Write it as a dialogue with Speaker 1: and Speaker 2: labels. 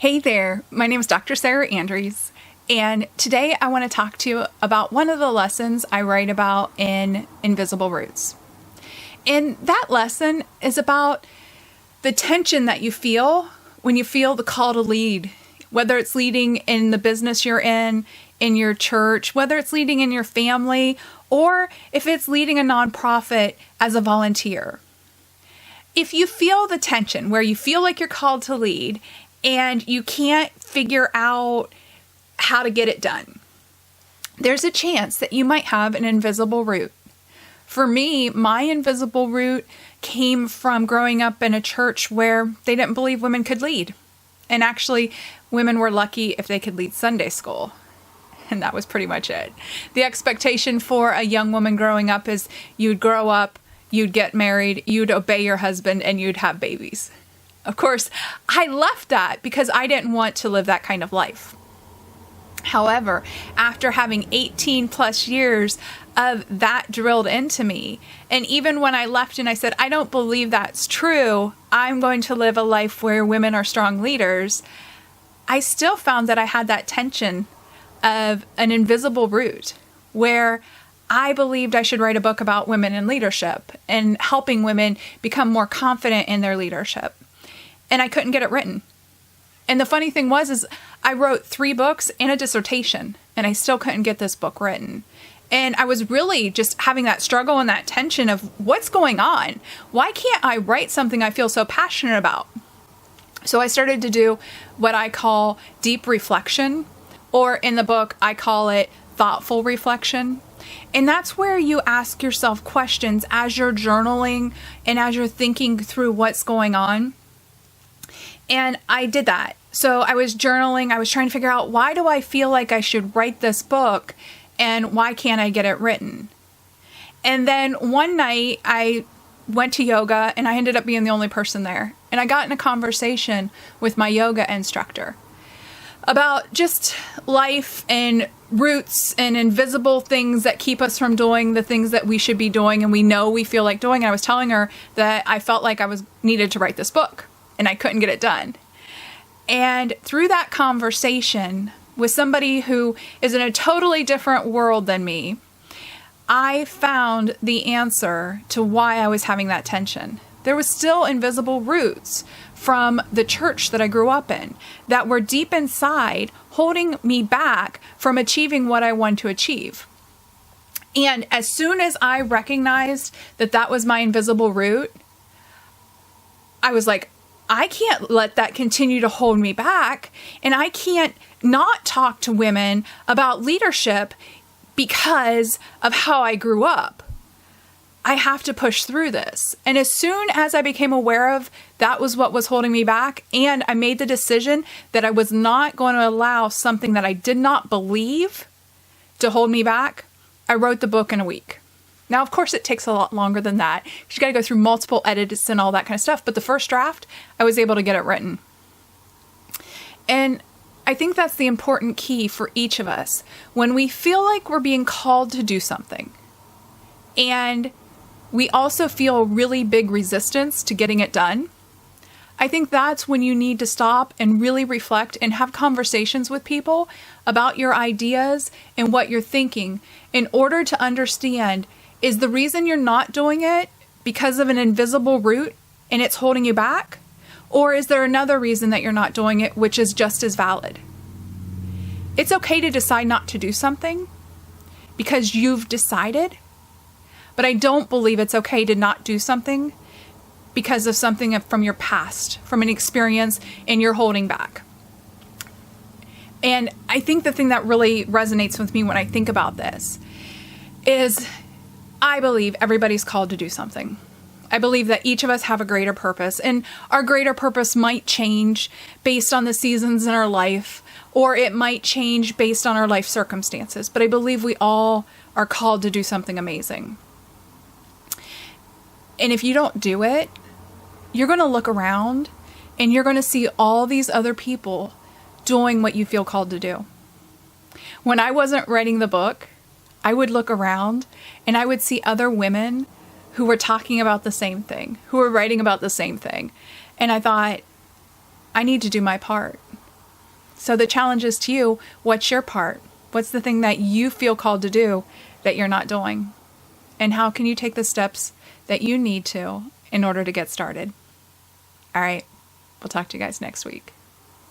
Speaker 1: Hey there, my name is Dr. Sarah Andreas, and today I want to talk to you about one of the lessons I write about in Invisible Roots. And that lesson is about the tension that you feel when you feel the call to lead, whether it's leading in the business you're in your church, whether it's leading in your family, or if it's leading a nonprofit as a volunteer. If you feel the tension where you feel like you're called to lead and you can't figure out how to get it done, there's a chance that you might have an invisible root. For me, my invisible root came from growing up in a church where they didn't believe women could lead. And actually, women were lucky if they could lead Sunday school. And that was pretty much it. The expectation for a young woman growing up is you'd grow up, you'd get married, you'd obey your husband, and you'd have babies. Of course, I left that because I didn't want to live that kind of life. However, after having 18 plus years of that drilled into me, and even when I left and I said, I don't believe that's true, I'm going to live a life where women are strong leaders, I still found that I had that tension of an invisible root where I believed I should write a book about women in leadership and helping women become more confident in their leadership. And I couldn't get it written. And the funny thing was I wrote 3 books and a dissertation, and I still couldn't get this book written. And I was really just having that struggle and that tension of what's going on? Why can't I write something I feel so passionate about? So I started to do what I call deep reflection, or in the book, I call it thoughtful reflection. And that's where you ask yourself questions as you're journaling and as you're thinking through what's going on. And I did that. So I was journaling. I was trying to figure out, why do I feel like I should write this book and why can't I get it written? And then one night I went to yoga and I ended up being the only person there. And I got in a conversation with my yoga instructor about just life and roots and invisible things that keep us from doing the things that we should be doing and we know we feel like doing. And I was telling her that I felt like I needed to write this book and I couldn't get it done. And through that conversation with somebody who is in a totally different world than me, I found the answer to why I was having that tension. There was still invisible roots from the church that I grew up in that were deep inside holding me back from achieving what I wanted to achieve. And as soon as I recognized that that was my invisible root, I was like, I can't let that continue to hold me back. And I can't not talk to women about leadership because of how I grew up. I have to push through this. And as soon as I became aware of that was what was holding me back, and I made the decision that I was not going to allow something that I did not believe to hold me back, I wrote the book in a week. Now, of course, it takes a lot longer than that. You got to go through multiple edits and all that kind of stuff. But the first draft, I was able to get it written. And I think that's the important key for each of us. When we feel like we're being called to do something, and we also feel really big resistance to getting it done, I think that's when you need to stop and really reflect and have conversations with people about your ideas and what you're thinking in order to understand, is the reason you're not doing it because of an invisible root and it's holding you back? Or is there another reason that you're not doing it which is just as valid? It's okay to decide not to do something because you've decided, but I don't believe it's okay to not do something because of something from your past, from an experience, and you're holding back. And I think the thing that really resonates with me when I think about this is I believe everybody's called to do something. I believe that each of us have a greater purpose, and our greater purpose might change based on the seasons in our life, or it might change based on our life circumstances. But I believe we all are called to do something amazing. And if you don't do it, you're going to look around and you're going to see all these other people doing what you feel called to do. When I wasn't writing the book, I would look around and I would see other women who were talking about the same thing, who were writing about the same thing. And I thought, I need to do my part. So the challenge is to you, what's your part? What's the thing that you feel called to do that you're not doing? And how can you take the steps that you need to in order to get started? All right, we'll talk to you guys next week.